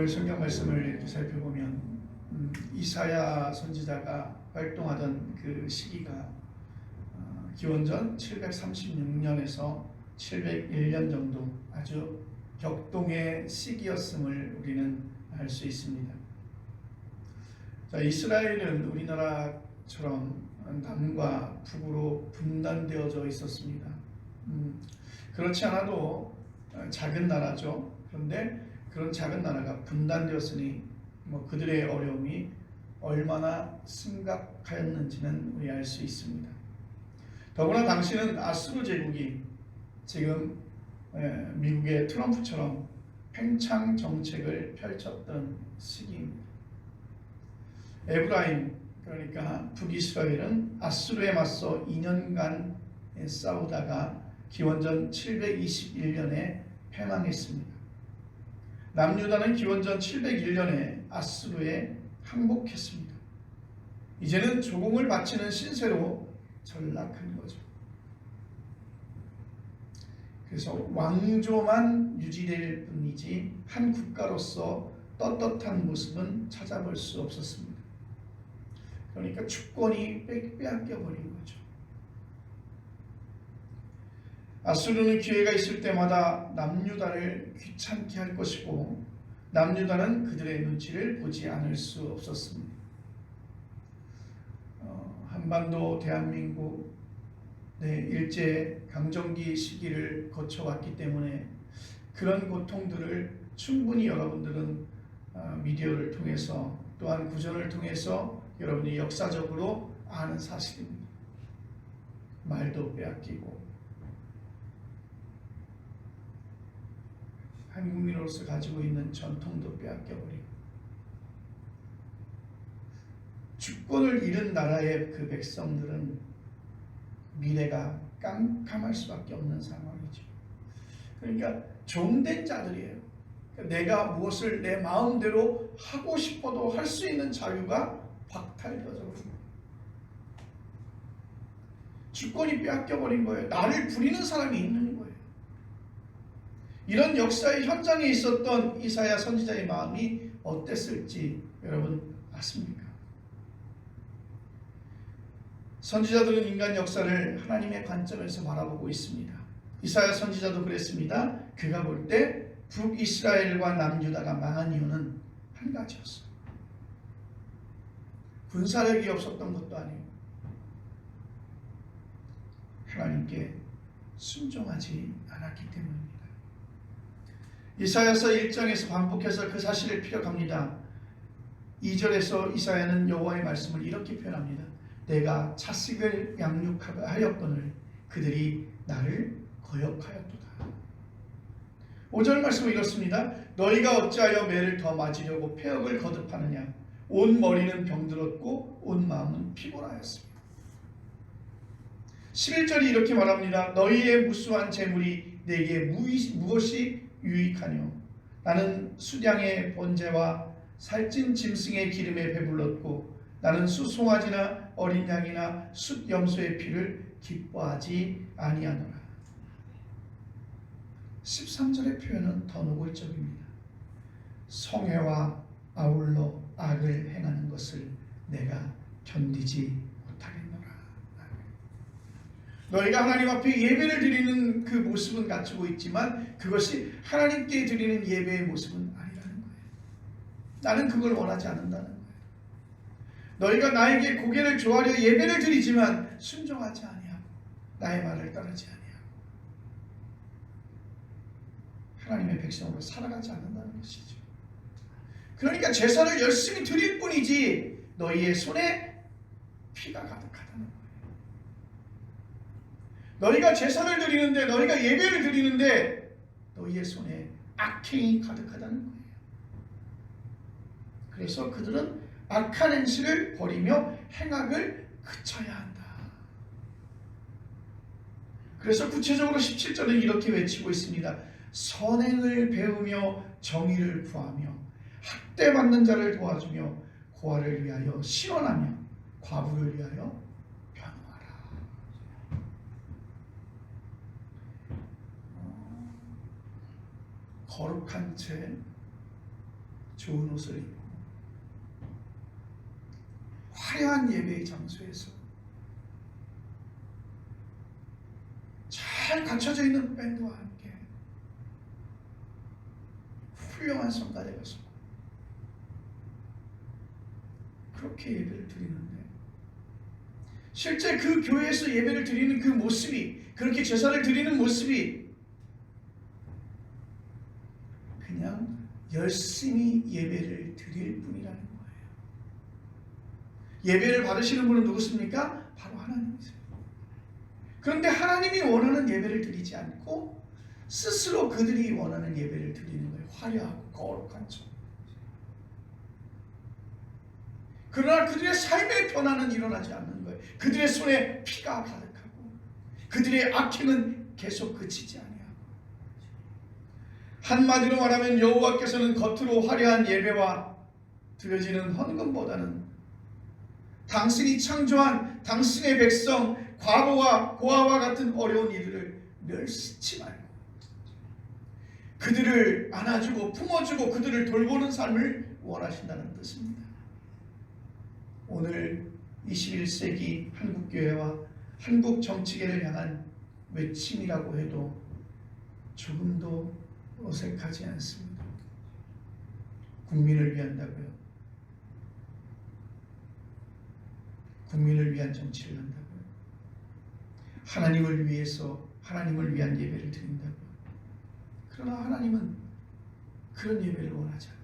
오늘 성경 말씀을 이렇게 살펴보면 이사야 선지자가 활동하던 그 시기가 기원전 736년에서 701년 정도 아주 격동의 시기였음을 우리는 알 수 있습니다. 자, 이스라엘은 우리나라처럼 남과 북으로 분단되어져 있었습니다. 그렇지 않아도 작은 나라죠. 그런데 그런 작은 나라가 분단되었으니 그들의 어려움이 얼마나 심각하였는지는 우리 알 수 있습니다. 더구나 당시는 아수르 제국이 지금 미국의 트럼프처럼 팽창 정책을 펼쳤던 시기입니다. 에브라임, 그러니까 북이스라엘은 아수르에 맞서 2년간 싸우다가 기원전 721년에 패망했습니다. 남유다는 기원전 701년에 아수르에 항복했습니다. 이제는 조공을 바치는 신세로 전락한 거죠. 그래서 왕조만 유지될 뿐이지 한 국가로서 떳떳한 모습은 찾아볼 수 없었습니다. 그러니까 주권이 빼앗겨버린 거죠. 아수르는 기회가 있을 때마다 남유다를 귀찮게 할 것이고 남유다는 그들의 눈치를 보지 않을 수 없었습니다. 한반도 대한민국 일제 강점기 시기를 거쳐왔기 때문에 그런 고통들을 충분히 여러분들은 미디어를 통해서 또한 구전을 통해서 여러분이 역사적으로 아는 사실입니다. 말도 빼앗기고 한국민으로서 가지고 있는 전통도 빼앗겨버리고 주권을 잃은 나라의 그 백성들은 미래가 깜깜할 수밖에 없는 상황이죠. 그러니까 종된 자들이에요. 내가 무엇을 내 마음대로 하고 싶어도 할 수 있는 자유가 박탈되어져 버립니다. 주권이 빼앗겨버린 거예요. 나를 부리는 사람이 있는 거예요. 이런 역사의 현장에 있었던 이사야 선지자의 마음이 어땠을지 여러분 아십니까? 선지자들은 인간 역사를 하나님의 관점에서 바라보고 있습니다. 이사야 선지자도 그랬습니다. 그가 볼 때 북이스라엘과 남유다가 망한 이유는 한 가지였어요. 군사력이 없었던 것도 아니고 하나님께 순종하지 않았기 때문입니다. 이사야서 1장에서 반복해서 그 사실을 피력합니다. 2절에서 이사야는 여호와의 말씀을 이렇게 표현합니다. 내가 자식을 양육하였거늘 그들이 나를 거역하였도다. 5절 말씀은 이렇습니다. 너희가 어찌하여 매를 더 맞으려고 폐역을 거듭하느냐. 온 머리는 병들었고 온 마음은 피곤하였습니다. 11절이 이렇게 말합니다. 너희의 무수한 재물이 내게 무엇이 유익하뇨. 나는 수량의 번제와 살찐 짐승의 기름에 배불렀고 나는 수송아지나 어린 양이나 숫 염소의 피를 기뻐하지 아니하노라. 13절의 표현은 더 노골적입니다. 성회와 아울러 악을 행하는 것을 내가 견디지 못하겠노라. 너희가 하나님 앞에 예배를 드리는 그 모습은 갖추고 있지만 그것이 하나님께 드리는 예배의 모습은 아니라는 거예요. 나는 그걸 원하지 않는다는 거예요. 너희가 나에게 고개를 조아려 예배를 드리지만 순종하지 아니하고 나의 말을 따르지 아니하고 하나님의 백성으로 살아가지 않는다는 것이죠. 그러니까 제사를 열심히 드릴 뿐이지 너희의 손에 피가 가득하다는 거예요. 너희가 제사를 드리는데 너희가 예배를 드리는데 너희의 손에 악행이 가득하다는 거예요. 그래서 그들은 악한 행실을 버리며 행악을 그쳐야 한다. 그래서 구체적으로 17절은 이렇게 외치고 있습니다. 선행을 배우며 정의를 구하며 학대받는 자를 도와주며 고아를 위하여 실언하며 과부를 위하여 변호하라. 거룩한 채 좋은 옷을 입고 화려한 예배의 장소에서 잘 갖춰져 있는 밴드와 함께 훌륭한 성가대가 서고 그렇게 예배를 드리는데, 실제 그 교회에서 예배를 드리는 그 모습이, 그렇게 제사를 드리는 모습이 그냥 열심히 예배를 드릴 뿐이라는 거예요. 예배를 받으시는 분은 누구십니까? 바로 하나님이세요. 그런데 하나님이 원하는 예배를 드리지 않고 스스로 그들이 원하는 예배를 드리는 거예요. 화려하고 거룩한 점. 그러나 그들의 삶의 변화는 일어나지 않는 거예요. 그들의 손에 피가 가득하고 그들의 악행은 계속 그치지 아니하고. 한마디로 말하면 여호와께서는 겉으로 화려한 예배와 드려지는 헌금보다는 당신이 창조한 당신의 백성 과부와 고아와 같은 어려운 이들을 멸시치 말고 그들을 안아주고 품어주고 그들을 돌보는 삶을 원하신다는 뜻입니다. 오늘 21세기 한국교회와 한국 정치계를 향한 외침이라고 해도 조금도 어색하지 않습니다. 국민을 위한다고요. 국민을 위한 정치를 한다고요. 하나님을 위해서 하나님을 위한 예배를 드린다고요. 그러나 하나님은 그런 예배를 원하지 않아요.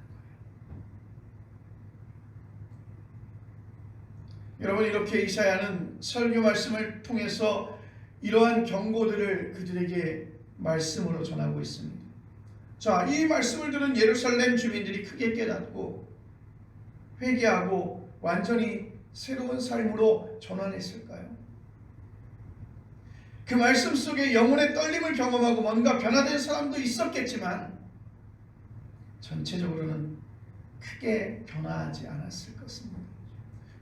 여러분, 이렇게 이사야는 설교 말씀을 통해서 이러한 경고들을 그들에게 말씀으로 전하고 있습니다. 자, 이 말씀을 들은 예루살렘 주민들이 크게 깨닫고 회개하고 완전히 새로운 삶으로 전환했을까요? 그 말씀 속에 영혼의 떨림을 경험하고 뭔가 변화된 사람도 있었겠지만 전체적으로는 크게 변화하지 않았을 것입니다.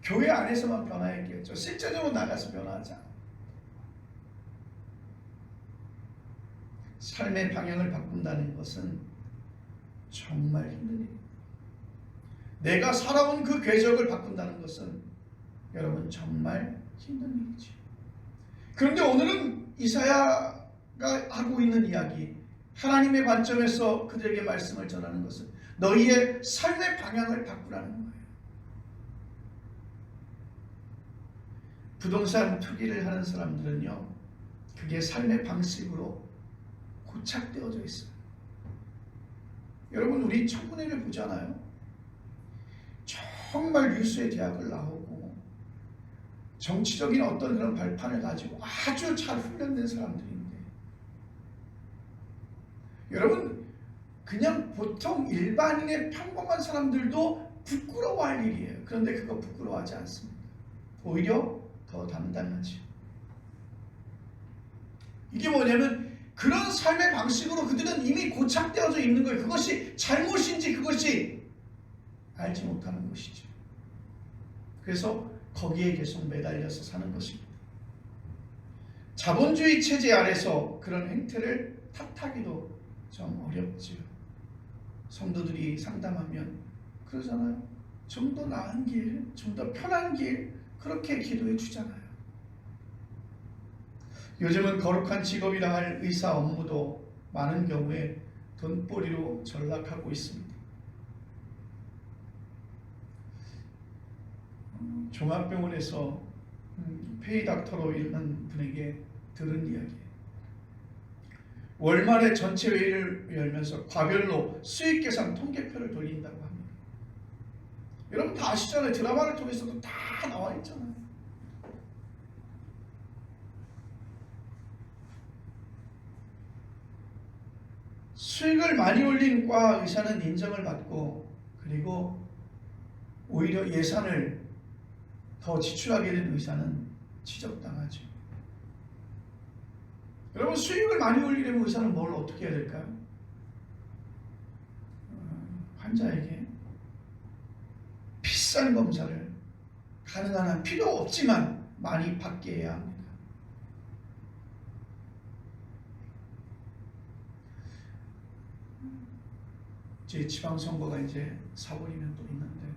교회 안에서만 변화했겠죠. 실제적으로 나가서 변화하지 않아요. 삶의 방향을 바꾼다는 것은 정말 힘든 일입니다. 내가 살아온 그 궤적을 바꾼다는 것은 여러분 정말 힘든 일이죠. 그런데 오늘은 이사야가 하고 있는 이야기, 하나님의 관점에서 그들에게 말씀을 전하는 것은 너희의 삶의 방향을 바꾸라는 거예요. 부동산 투기를 하는 사람들은요, 그게 삶의 방식으로 고착되어져 있어요. 여러분, 우리 청문회를 보잖아요. 정말 유수의 대학을 나오고 정치적인 어떤 그런 발판을 가지고 아주 잘 훈련된 사람들인데, 여러분, 그냥 보통 일반인의 평범한 사람들도 부끄러워할 일이에요. 그런데 그거 부끄러워하지 않습니다. 오히려 더 담당하죠. 이게 뭐냐면 그런 삶의 방식으로 그들은 이미 고착되어져 있는 거예요. 그것이 잘못인지 그것이 알지 못하는 것이죠. 그래서 거기에 계속 매달려서 사는 것입니다. 자본주의 체제 아래서 그런 행태를 탓하기도 좀 어렵지요. 성도들이 상담하면 그러잖아요. 좀 더 나은 길, 좀 더 편한 길, 그렇게 기도해 주잖아요. 요즘은 거룩한 직업이라 할 의사 업무도 많은 경우에 돈벌이로 전락하고 있습니다. 종합병원에서 페이닥터로 일하는 분에게 들은 이야기예요. 월말에 전체 회의를 열면서 과별로 수익계산 통계표를 돌린다고 합니다. 여러분 다 아시잖아요. 드라마를 통해서도 다 나와 있잖아요. 수익을 많이 올린 과 의사는 인정을 받고, 그리고 오히려 예산을 더 지출하게 된 의사는 지적당하죠. 여러분, 수익을 많이 올리려면 의사는 뭘 어떻게 해야 될까요? 환자에게 비싼 검사를 가능한 한 필요 없지만 많이 받게 해야 합니다. 이제 지방선거가 이제 4월이면 또 있는데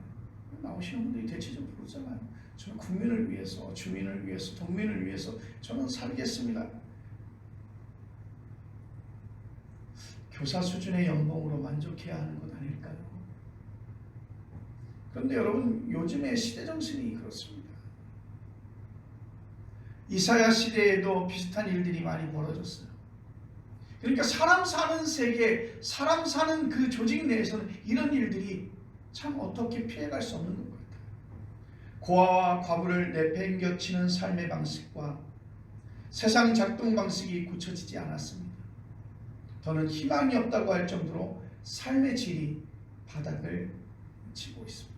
나오시는 분들이 대체적으로 그러잖아요. 저는 국민을 위해서, 주민을 위해서, 동민을 위해서 저는 살겠습니다. 교사 수준의 연봉으로 만족해야 하는 것 아닐까요? 그런데 여러분, 요즘의 시대 정신이 그렇습니다. 이사야 시대에도 비슷한 일들이 많이 벌어졌어요. 그러니까 사람 사는 세계, 사람 사는 그 조직 내에서는 이런 일들이 참 어떻게 피해갈 수 없는 것 같아요. 고아와 과부를 내팽겨치는 삶의 방식과 세상 작동 방식이 고쳐지지 않았습니다. 더는 희망이 없다고 할 정도로 삶의 질이 바닥을 치고 있습니다.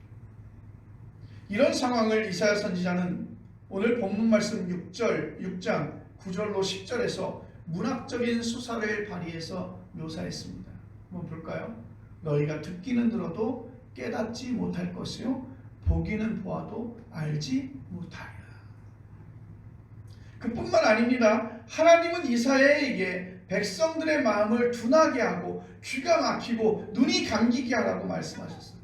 이런 상황을 이사야 선지자는 오늘 본문 말씀 6장 9절로 10절에서 문학적인 수사를 발휘해서 묘사했습니다. 한번 볼까요? 너희가 듣기는 들어도 깨닫지 못할 것이요 보기는 보아도 알지 못하리라. 그뿐만 아닙니다. 하나님은 이사야에게 백성들의 마음을 둔하게 하고 귀가 막히고 눈이 감기게 하라고 말씀하셨어요.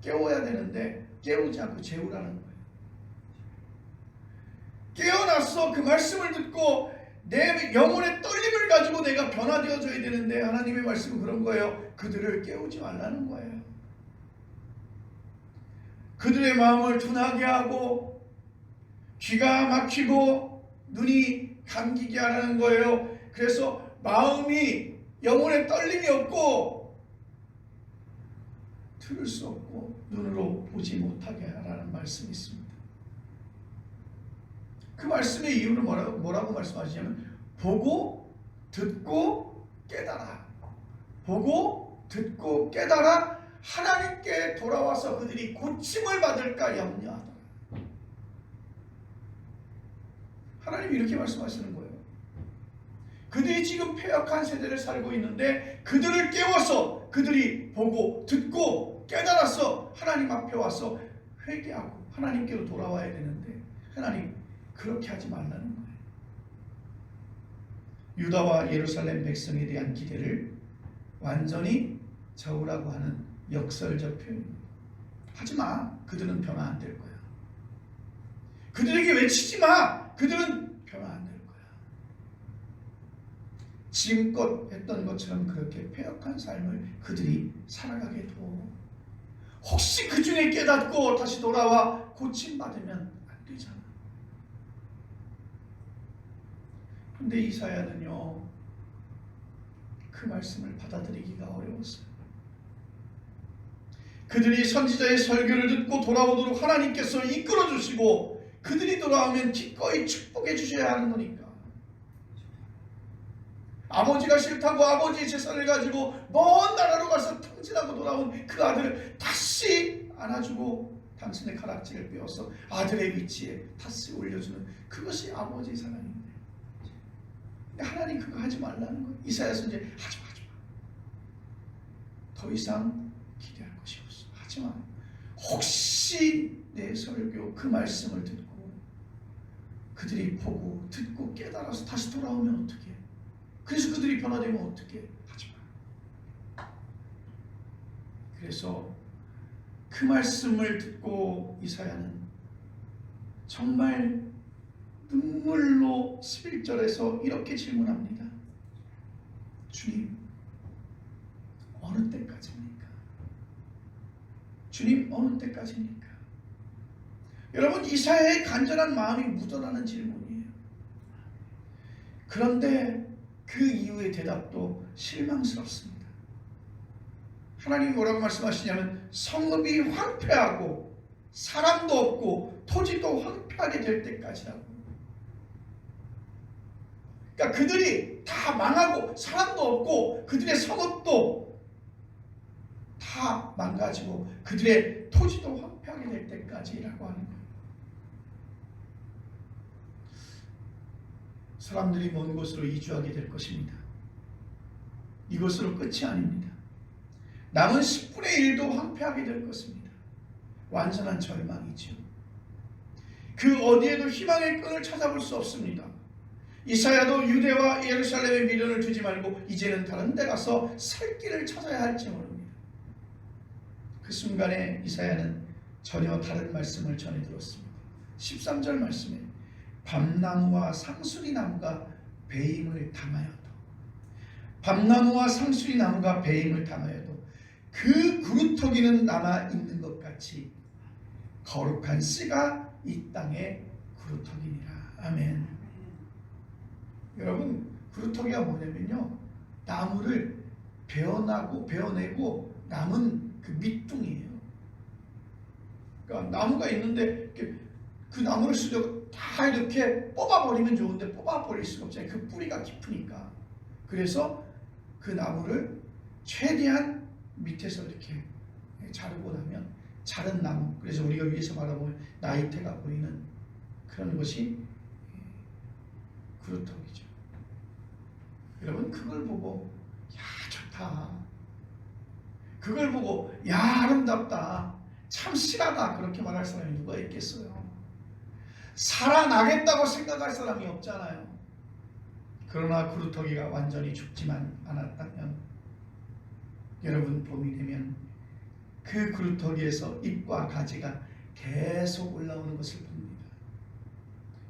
깨워야 되는데 깨우지 않고 재우라는 거예요. 깨어났어. 그 말씀을 듣고 내 영혼의 떨림을 가지고 내가 변화되어져야 되는데 하나님의 말씀은 그런 거예요. 그들을 깨우지 말라는 거예요. 그들의 마음을 둔하게 하고 귀가 막히고 눈이 감기게 하라는 거예요. 그래서 마음이 영혼의 떨림이 없고 들을 수 없고 눈으로 보지 못하게 하라는 말씀이 있습니다. 그 말씀의 이유는 뭐라고 말씀하시냐면 보고 듣고 깨달아. 보고 듣고 깨달아 하나님께 돌아와서 그들이 고침을 받을까 염려하더라. 하나님이 이렇게 말씀하시는 거예요. 그들이 지금 패역한 세대를 살고 있는데 그들을 깨워서 그들이 보고 듣고 깨달아서 하나님 앞에 와서 회개하고 하나님께로 돌아와야 되는데 하나님 그렇게 하지 말라는 거예요. 유다와 예루살렘 백성에 대한 기대를 완전히 저으라고 하는 역설적 표현입니다. 하지마. 그들은 변화 안 될 거야. 그들에게 외치지 마. 그들은 변화 안 될 거야. 지금껏 했던 것처럼 그렇게 패역한 삶을 그들이 살아가게 둬. 혹시 그 중에 깨닫고 다시 돌아와 고침받으면 안 되잖아. 근데 이사야는요, 그 말씀을 받아들이기가 어려웠어요. 그들이 선지자의 설교를 듣고 돌아오도록 하나님께서 이끌어 주시고 그들이 돌아오면 기꺼이 축복해 주셔야 하는 거니까. 아버지가 싫다고 아버지의 재산을 가지고 먼 나라로 가서 통진하고 돌아온 그 아들을 다시 안아주고 당신의 가락지를 빼어서 아들의 위치에 다시 올려주는 그것이 아버지의 사랑입니다. 하나님 그거 하지 말라는 거예요. 이사야 선지자 하지마. 더 이상 기대할 것이 없어. 하지마. 혹시 내 설교 그 말씀을 듣고 그들이 보고 듣고 깨달아서 다시 돌아오면 어떡해. 그래서 그들이 변화되면 어떡해. 하지마. 그래서 그 말씀을 듣고 이사야는 정말 눈물로 11절에서 이렇게 질문합니다. 주님, 어느 때까지입니까? 주님, 어느 때까지입니까? 여러분, 이사야의 간절한 마음이 묻어나는 질문이에요. 그런데 그 이후의 대답도 실망스럽습니다. 하나님이 뭐라고 말씀하시냐면 성읍이 황폐하고 사람도 없고 토지도 황폐하게 될 때까지라고. 그러니까 그들이 다 망하고 사람도 없고 그들의 성읍도 다 망가지고 그들의 토지도 황폐하게 될 때까지라고 하는 거예요. 사람들이 먼 곳으로 이주하게 될 것입니다. 이것으로 끝이 아닙니다. 남은 10분의 1도 황폐하게 될 것입니다. 완전한 절망이죠. 그 어디에도 희망의 끈을 찾아볼 수 없습니다. 이사야도 유대와 예루살렘에 미련을 두지 말고 이제는 다른 데 가서 살 길을 찾아야 할지 모릅니다. 그 순간에 이사야는 전혀 다른 말씀을 전해 들었습니다. 13절 말씀에 밤나무와 상수리 나무가 배임을 당하여도, 밤나무와 상수리 나무가 배임을 당하여도 그 구루터기는 남아 있는 것 같이 거룩한 씨가 이 땅의 구루터기니라. 아멘. 여러분, 구루터기가 뭐냐면요, 나무를 베어내고 남은 그 밑둥이에요. 그러니까 나무가 있는데 그 나무를 쓰려고 다 이렇게 뽑아버리면 좋은데 뽑아버릴 수가 없잖아요. 그 뿌리가 깊으니까. 그래서 그 나무를 최대한 밑에서 이렇게 자르고 나면 자른 나무, 그래서 우리가 위에서 바라보면 나이테가 보이는 그런 것이 구루터기죠. 여러분, 그걸 보고 야 좋다, 그걸 보고 야 아름답다, 참 실하다 그렇게 말할 사람이 누가 있겠어요? 살아나겠다고 생각할 사람이 없잖아요. 그러나 구루터기가 완전히 죽지만 않았다면, 여러분, 봄이 되면 그 구루터기에서 잎과 가지가 계속 올라오는 것을 봅니다.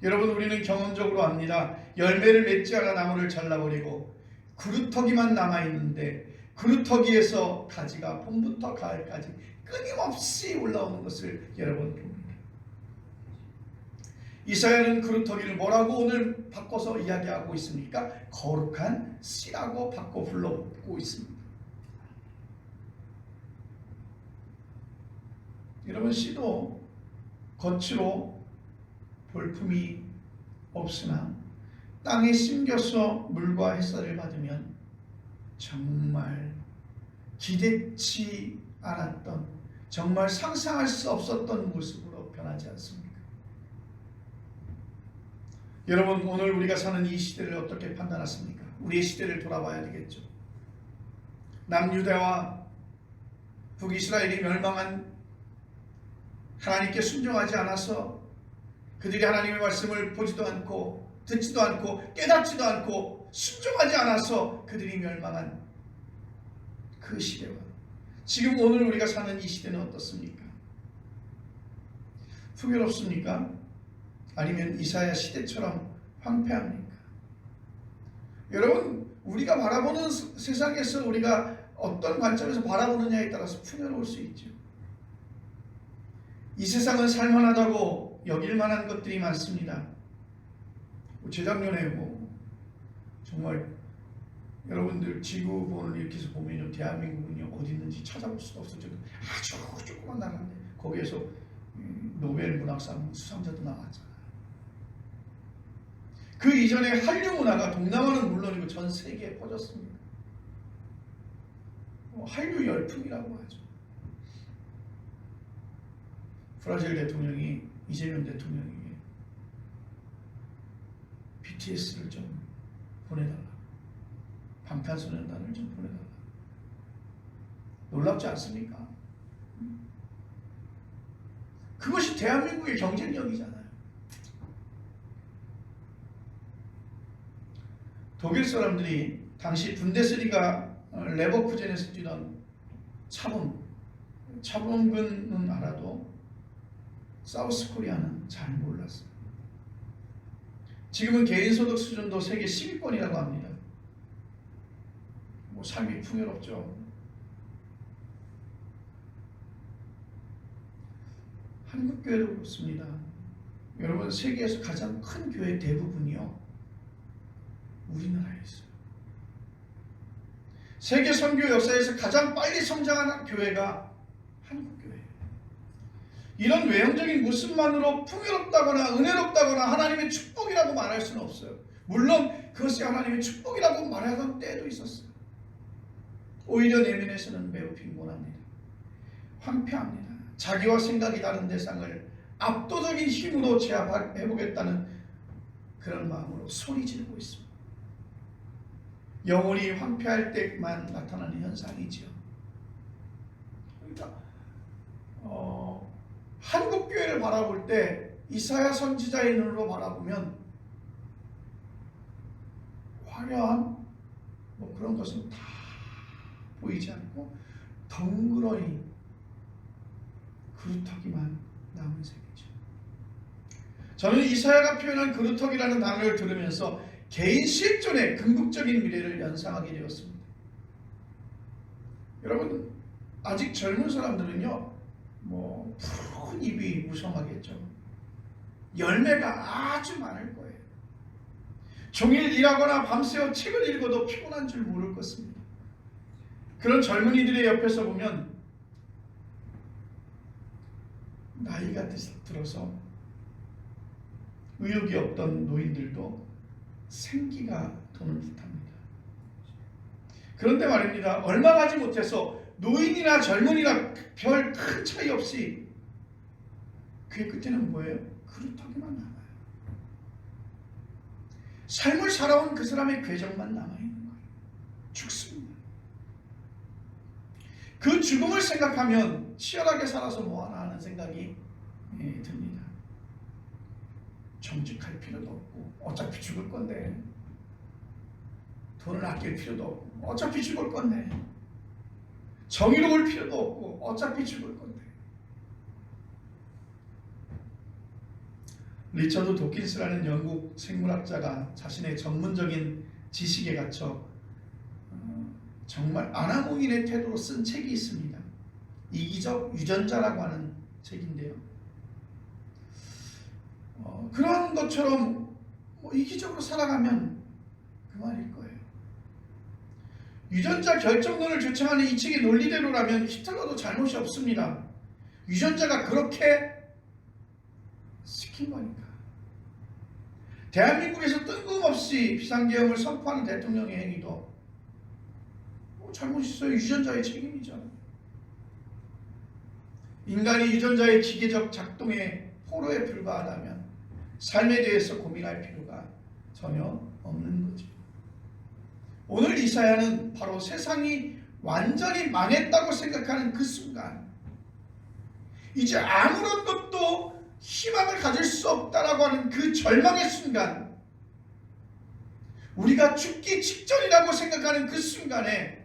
여러분, 우리는 경험적으로 압니다. 열매를 맺지 않아 나무를 잘라버리고 구루터기만 남아있는데 구루터기에서 가지가 봄부터 가을까지 끊임없이 올라오는 것을 여러분 봅니다. 이사야는 구루터기를 뭐라고 오늘 바꿔서 이야기하고 있습니까? 거룩한 씨라고 바꿔 불러보고 있습니다. 여러분, 씨도 겉으로 볼품이 없으나 땅에 심겨서 물과 햇살을 받으면 정말 기대치 않았던, 정말 상상할 수 없었던 모습으로 변하지 않습니까? 여러분, 오늘 우리가 사는 이 시대를 어떻게 판단하십니까? 우리의 시대를 돌아봐야 되겠죠. 남유다와 북이스라엘이 멸망한, 하나님께 순종하지 않아서 그들이 하나님의 말씀을 보지도 않고 듣지도 않고 깨닫지도 않고 순종하지 않아서 그들이 멸망한 그 시대와 지금 오늘 우리가 사는 이 시대는 어떻습니까? 풍요롭습니까? 아니면 이사야 시대처럼 황폐합니까? 여러분, 우리가 바라보는 세상에서 우리가 어떤 관점에서 바라보느냐에 따라서 풍요로울 수 있죠. 이 세상은 살만하다고 여길 만한 것들이 많습니다. 재작년에 정말 여러분들 지구본을 이렇게 해서 보면요, 대한민국은요 어디 있는지 찾아볼 수도 없을 정도 아주 조그만 나라인데 거기에서 노벨 문학상 수상자도 나왔잖아요. 그 이전에 한류 문화가 동남아는 물론이고 전 세계에 퍼졌습니다. 한류 열풍이라고 하죠. 브라질 대통령이 이재명 대통령에게 BTS를 좀 보내달라, 방탄소년단을 좀 보내달라. 놀랍지 않습니까? 그것이 대한민국의 경쟁력이잖아요. 독일 사람들이 당시 분데스리가 레버쿠젠에서 뛰던 차범근은 알아도 사우스코리아는 잘 몰랐어요. 지금은 개인소득 수준도 세계 10위권이라고 합니다. 삶이 풍요롭죠. 한국교회도 그렇습니다. 여러분, 세계에서 가장 큰 교회 대부분이요, 우리나라에 있어요. 세계 선교 역사에서 가장 빨리 성장한 교회가 한국교회예요. 이런 외형적인 모습만으로 풍요롭다거나 은혜롭다거나 하나님의 축복이라고 말할 수는 없어요. 물론 그것이 하나님의 축복이라고 말하던 때도 있었어요. 오히려 내면에서는 매우 빈곤합니다. 황폐합니다. 자기와 생각이 다른 대상을 압도적인 힘으로 제압해보겠다는 그런 마음으로 소리 지르고 있습니다. 영혼이 황폐할 때만 나타나는 현상이지요. 그러니까 한국교회를 바라볼 때 이사야 선지자의 눈으로 바라보면 화려한 뭐 그런 것은 다 보이지 않고 덩그러니 그루터기만 남은 셈이죠. 저는 이사야가 표현한 그루터기라는 단어를 들으면서 개인 실존의 궁극적인 미래를 연상하게 되었습니다. 여러분, 아직 젊은 사람들은요, 뭐 푸른 잎이 무성하겠죠. 열매가 아주 많을 거예요. 종일 일하거나 밤새워 책을 읽어도 피곤한 줄 모를 것입니다. 그런 젊은이들의 옆에서 보면 나이가 들어서 의욕이 없던 노인들도 생기가 도는 듯합니다. 그런데 말입니다. 얼마 가지 못해서 노인이나 젊은이나 별 큰 차이 없이 그의 끝에는 뭐예요? 그루터기만 남아요. 삶을 살아온 그 사람의 궤적만 남아있는 거예요. 죽습니다. 그 죽음을 생각하면 치열하게 살아서 뭐하나 하는 생각이 듭니다. 정직할 필요도 없고 어차피 죽을 건데, 돈을 아낄 필요도 없고 어차피 죽을 건데, 정의로울 필요도 없고 어차피 죽을 건데. 리처드 도킨스라는 영국 생물학자가 자신의 전문적인 지식에 갇혀 정말 아나무인의 태도로 쓴 책이 있습니다. 이기적 유전자라고 하는 책인데요. 그런 것처럼 이기적으로 살아가면 그 말일 거예요. 유전자 결정론을 주창하는 이 책의 논리대로라면 히틀러도 잘못이 없습니다. 유전자가 그렇게 시킨 거니까. 대한민국에서 뜬금없이 비상계엄을 선포하는 대통령의 행위도 잘못 있어요. 유전자의 책임이죠. 인간이 유전자의 기계적 작동에 포로에 불과하다면 삶에 대해서 고민할 필요가 전혀 없는 거죠. 오늘 이사야는 바로 세상이 완전히 망했다고 생각하는 그 순간, 이제 아무런 것도 희망을 가질 수 없다라고 하는 그 절망의 순간, 우리가 죽기 직전이라고 생각하는 그 순간에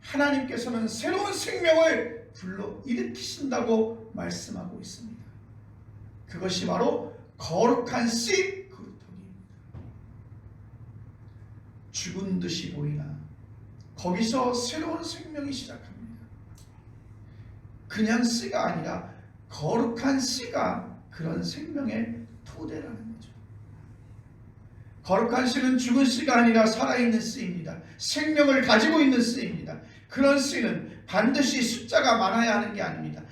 하나님께서는 새로운 생명을 불러일으키신다고 말씀하고 있습니다. 그것이 바로 거룩한 씨 그루터기입니다. 죽은 듯이 보이나 거기서 새로운 생명이 시작합니다. 그냥 씨가 아니라 거룩한 씨가 그런 생명의 토대라는 거죠. 거룩한 씨는 죽은 씨가 아니라 살아있는 씨입니다. 생명을 가지고 있는 씨입니다. 그런 씨는 반드시 숫자가 많아야 하는 게 아닙니다.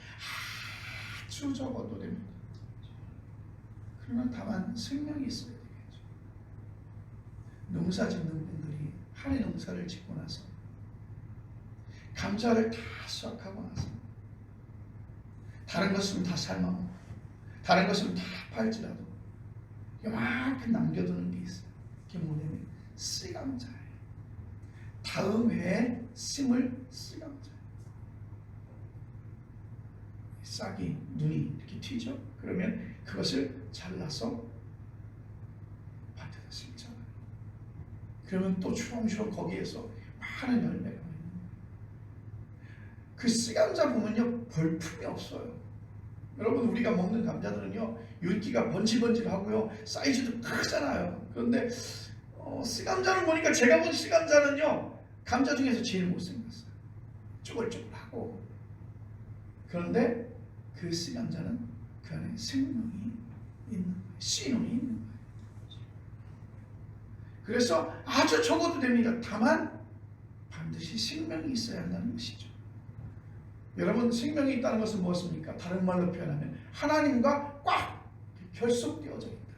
아주 적어도 됩니다. 그러나 다만 생명이 있어야 되겠죠. 농사 짓는 분들이 한해 농사를 짓고 나서 감자를 다 수확하고 나서 다른 것은 다 삶아먹고 다른 것은 다 팔지라도 요만큼 남겨두는 게 있어요. 그게 뭐냐면 씨감자예요. 다음 해에 심을 씨감자예요. 싹이 눈이 이렇게 튀죠. 그러면 그것을 잘라서 밭에다 심잖아요. 그러면 또 주렁주렁 거기에서 많은 열매가 있는 거예요. 그 씨감자 보면요 볼품이 없어요. 여러분, 우리가 먹는 감자들은요 율기가 번질번질하고요 사이즈도 크잖아요. 그런데 씨감자를 보니까, 제가 본 씨감자는요 감자 중에서 제일 못생겼어요. 쪼글쪼글하고. 그런데 그 씨감자는 그 안에 생명이 있는 거예요. 씨눈이 있는 거예요. 그래서 아주 적어도 됩니다. 다만 반드시 생명이 있어야 한다는 것이죠. 여러분, 생명이 있다는 것은 무엇입니까? 다른 말로 표현하면 하나님과 꽉 결속되어져 있다.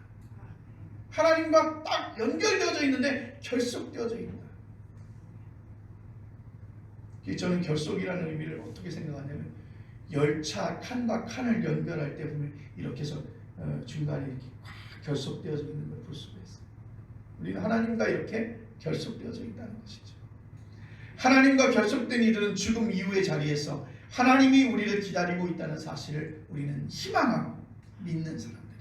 하나님과 딱 연결되어져 있는데 결속되어져 있다. 저는 결속이라는 의미를 어떻게 생각하냐면, 열차 칸과 칸을 연결할 때 보면 이렇게 해서 중간에 이렇게 꽉 결속되어져 있는 걸 볼 수가 있어요. 우리는 하나님과 이렇게 결속되어져 있다는 것이죠. 하나님과 결속된 이들은 죽음 이후의 자리에서 하나님이 우리를 기다리고 있다는 사실을 우리는 희망하고 믿는 사람들입니다.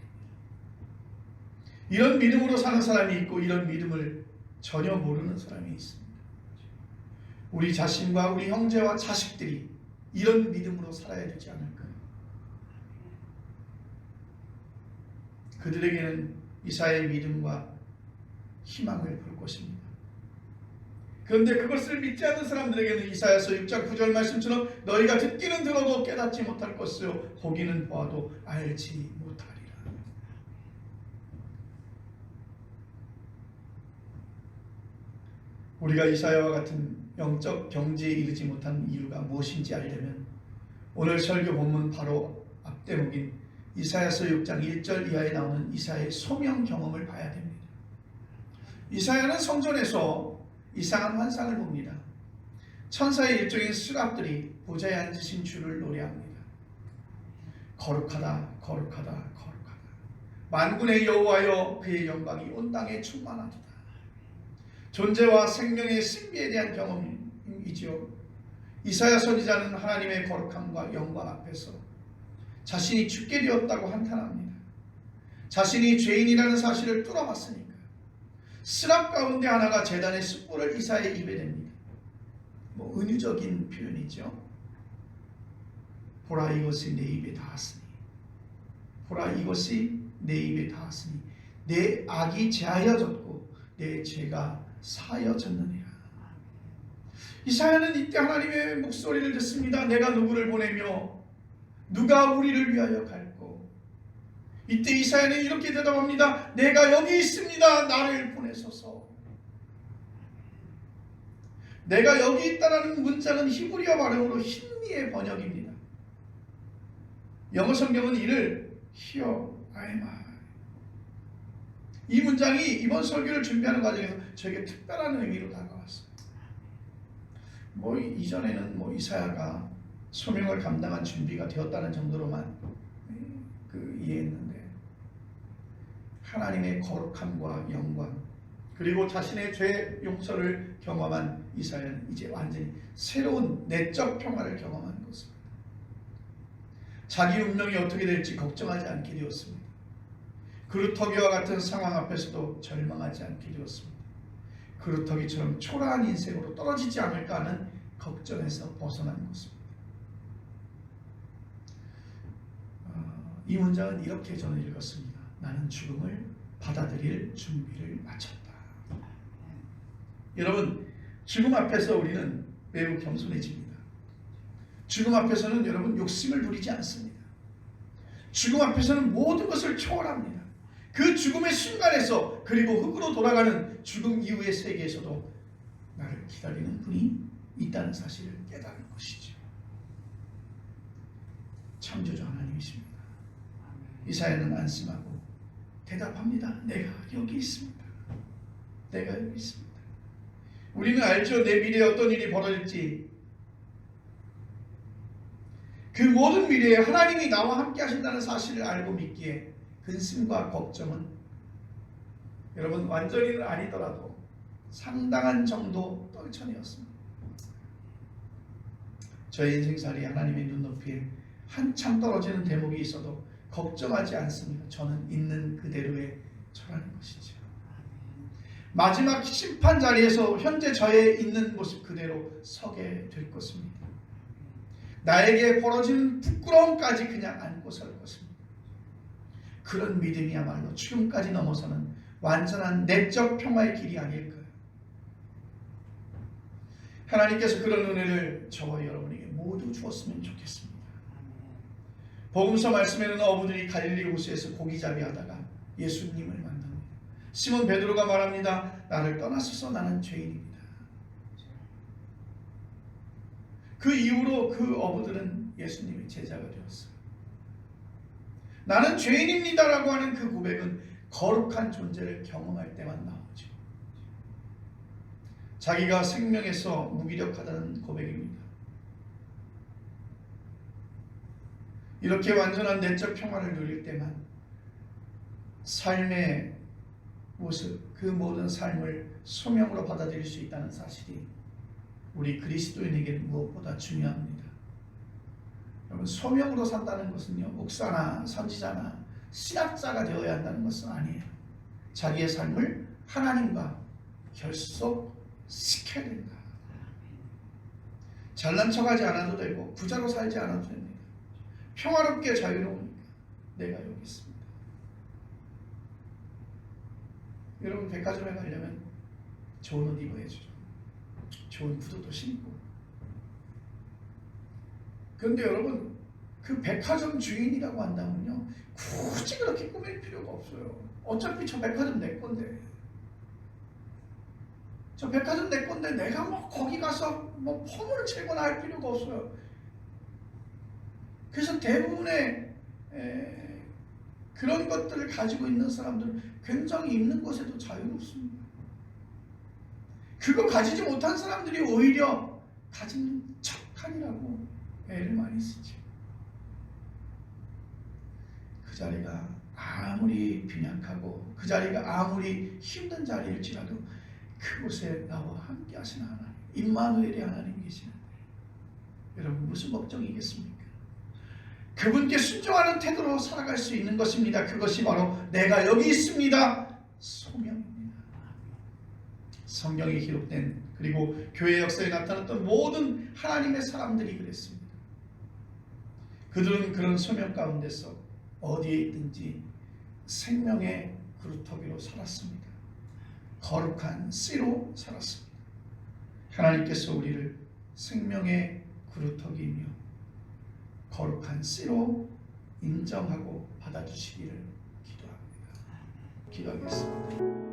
이런 믿음으로 사는 사람이 있고, 이런 믿음을 전혀 모르는 사람이 있습니다. 우리 자신과 우리 형제와 자식들이 이런 믿음으로 살아야 되지 않을까요? 그들에게는 이사야의 믿음과 희망을 볼 것입니다. 그런데 그것을 믿지 않는 사람들에게는 이사야서 6장 9절 말씀처럼 너희가 듣기는 들어도 깨닫지 못할 것이요 보기는 보아도 알지 못하리라. 우리가 이사야와 같은 영적 경지에 이르지 못한 이유가 무엇인지 알려면 오늘 설교 본문 바로 앞대목인 이사야서 6장 1절 이하에 나오는 이사야의 소명 경험을 봐야 됩니다. 이사야는 성전에서 이상한 환상을 봅니다. 천사의 일종인 스랍들이 보좌에 앉으신 주를 노래합니다. 거룩하다 거룩하다 거룩하다 만군의 여호와여 그의 영광이 온 땅에 충만하도다. 존재와 생명의 신비에 대한 경험이지요. 이사야 선지자는 하나님의 거룩함과 영광 앞에서 자신이 죽게 되었다고 한탄합니다. 자신이 죄인이라는 사실을 뚫어봤으니까. 스랍 가운데 하나가 제단의 숯불을 이사야의 입에 댑니다. 은유적인 표현이죠. 보라 이것이 내 입에 닿았으니 보라 이것이 내 입에 닿았으니 내 악이 제하여졌고 내 죄가 사여졌느니라. 이사야는 이때 하나님의 목소리를 듣습니다. 내가 누구를 보내며 누가 우리를 위하여 갈고. 이때 이사야는 이렇게 대답합니다. 내가 여기 있습니다. 나를 보내소서. 내가 여기 있다라는 문장은 히브리어 발음으로 힌미의 번역입니다. 영어 성경은 이를 Here I am. 이 문장이 이번 설교를 준비하는 과정에서 저에게 특별한 의미로 다가왔어요. 이전에는 이사야가 소명을 감당한 준비가 되었다는 정도로만 이해했는데 하나님의 거룩함과 영광 그리고 자신의 죄 용서를 경험한 이사야는 이제 완전히 새로운 내적 평화를 경험한 것입니다. 자기 운명이 어떻게 될지 걱정하지 않게 되었습니다. 그루터기와 같은 상황 앞에서도 절망하지 않게 되었습니다. 그루터기처럼 초라한 인생으로 떨어지지 않을까 하는 걱정에서 벗어난 것입니다. 이 문장은 이렇게 저는 읽었습니다. 나는 죽음을 받아들일 준비를 마쳤다. 여러분, 죽음 앞에서 우리는 매우 겸손해집니다. 죽음 앞에서는 여러분 욕심을 부리지 않습니다. 죽음 앞에서는 모든 것을 초월합니다. 그 죽음의 순간에서 그리고 흙으로 돌아가는 죽음 이후의 세계에서도 나를 기다리는 분이 있다는 사실을 깨달은 것이죠. 창조주 하나님이십니다. 이사야는 안심하고 대답합니다. 내가 여기 있습니다. 내가 여기 있습니다. 우리는 알죠. 내 미래에 어떤 일이 벌어질지. 그 모든 미래에 하나님이 나와 함께 하신다는 사실을 알고 믿기에 근심과 걱정은 여러분 완전히는 아니더라도 상당한 정도 떨쳐내었습니다. 저의 인생살이 하나님의 눈높이에 한참 떨어지는 대목이 있어도 걱정하지 않습니다. 저는 있는 그대로의 저라는 것이죠. 마지막 심판 자리에서 현재 저의 있는 모습 그대로 서게 될 것입니다. 나에게 벌어지는 부끄러움까지 그냥 안고 설 것입니다. 그런 믿음이야말로 죽음까지 넘어서는 완전한 내적 평화의 길이 아닐까요? 하나님께서 그런 은혜를 저와 여러분에게 모두 주었으면 좋겠습니다. 복음서 말씀에는 어부들이 갈릴리 호수에서 고기잡이 하다가 예수님을 만납니다. 시몬 베드로가 말합니다. 나를 떠나소서 나는 죄인입니다. 그 이후로 그 어부들은 예수님의 제자가 되었어요. 나는 죄인입니다라고 하는 그 고백은 거룩한 존재를 경험할 때만 나오죠. 자기가 생명에서 무기력하다는 고백입니다. 이렇게 완전한 내적 평화를 누릴 때만 삶의 모습, 그 모든 삶을 소명으로 받아들일 수 있다는 사실이 우리 그리스도인에게는 무엇보다 중요합니다. 여러분, 소명으로 산다는 것은요, 목사나 선지자나 신학자가 되어야 한다는 것은 아니에요. 자기의 삶을 하나님과 결속시켜야 된다. 잘난 척하지 않아도 되고 부자로 살지 않아도 됩니다. 평화롭게 자유로우니까 내가 여기 있습니다. 여러분 백화점에 가려면 좋은 옷 입어야죠. 좋은 구두도 신고. 그런데 여러분 그 백화점 주인이라고 한다면요 굳이 그렇게 꾸밀 필요가 없어요. 어차피 저 백화점 내 건데, 저 백화점 내 건데 내가 뭐 거기 가서 뭐 폼을 채거나 할 필요가 없어요. 그래서 대부분의 그런 것들을 가지고 있는 사람들은 굉장히 입는 것에도 자유롭습니다. 그거 가지지 못한 사람들이 오히려 가진 척하니라고 애를 많이 쓰죠. 그 자리가 아무리 빈약하고 그 자리가 아무리 힘든 자리일지라도 그곳에 나와 함께 하시는 하나님, 임마누엘의 하나님 계시는데 여러분 무슨 걱정이겠습니까? 그분께 순종하는 태도로 살아갈 수 있는 것입니다. 그것이 바로 내가 여기 있습니다 소명입니다. 성경에 기록된 그리고 교회 역사에 나타났던 모든 하나님의 사람들이 그랬습니다. 그들은 그런 소명 가운데서 어디에 있든지 생명의 그루터기로 살았습니다. 거룩한 씨로 살았습니다. 하나님께서 우리를 생명의 그루터기이며 거룩한 씨로 인정하고 받아주시기를 기도합니다. 기도하겠습니다.